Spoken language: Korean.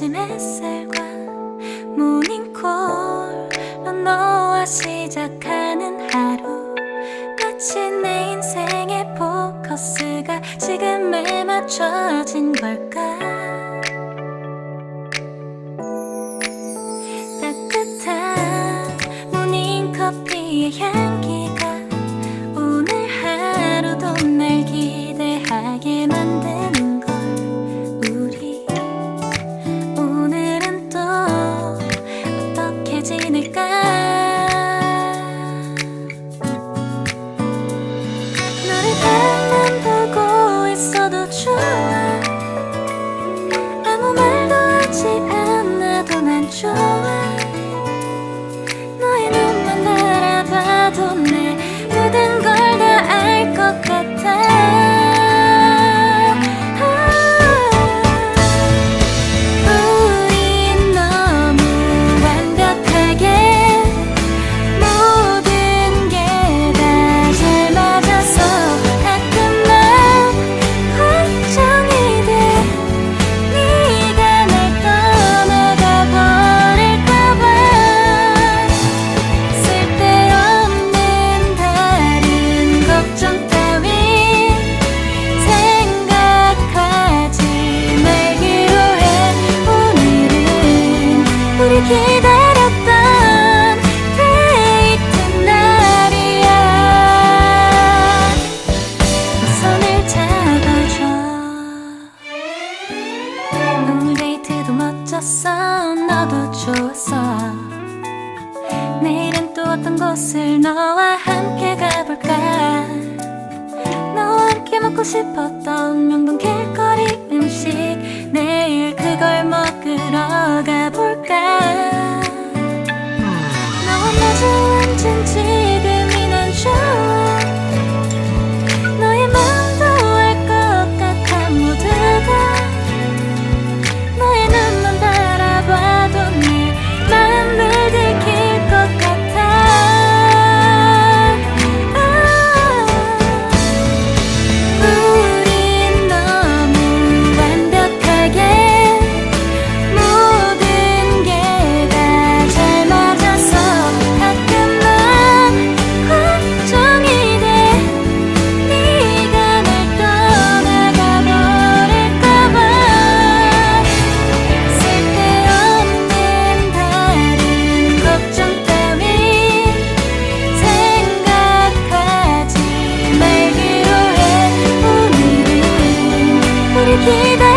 아침 햇살과 모닝콜로 너와 시작하는 하루, 마치 내 인생의 포커스가 지금에 맞춰진 걸까. 따뜻한 모닝커피의 향기가 오늘 하루도 날 기대하게 만드는 걸. 우리 오늘은 또 어떻게 지낼까. 너를 밤만 보고 있어도 좋아. 아무 말도 하지 않아도 난 좋아. 너의 눈만 바라봐도 내 모든 걸 다 알 것 같아. 우린 너무 완벽하게 모든 게 다 잘 맞아서 가끔 난 걱정이 돼. 네가 날 떠나가 버릴까봐. 쓸데없는 다른 걱정 따윈 생각하지 말기로 해. 오늘은 우리 기다렸던 데이트 날이야. 손을 잡아줘. 오늘 데이트도 멋졌어. 너도 좋았어. 내일은 또 어떤 곳을 너와 함께 가볼까. 너와 함께 먹고 싶었던 명동 길거리 음식, 내일 그걸 먹으러 가볼까. 너와 마주 앉은 지금이 난 좋아. 너의 마음도 알 것 같아. 모두 다 너의 눈만 바라봐도 내 마음을 들킬 것 같아. 우린 너무 완벽하게 모든 게 다 잘 맞아서 가끔 난 걱정이 돼. 네가 날 떠나가 버릴까봐. 쓸데없는 다른 걱정 따윈 생각하지 말기로 해. 오늘은 우리 기다렸던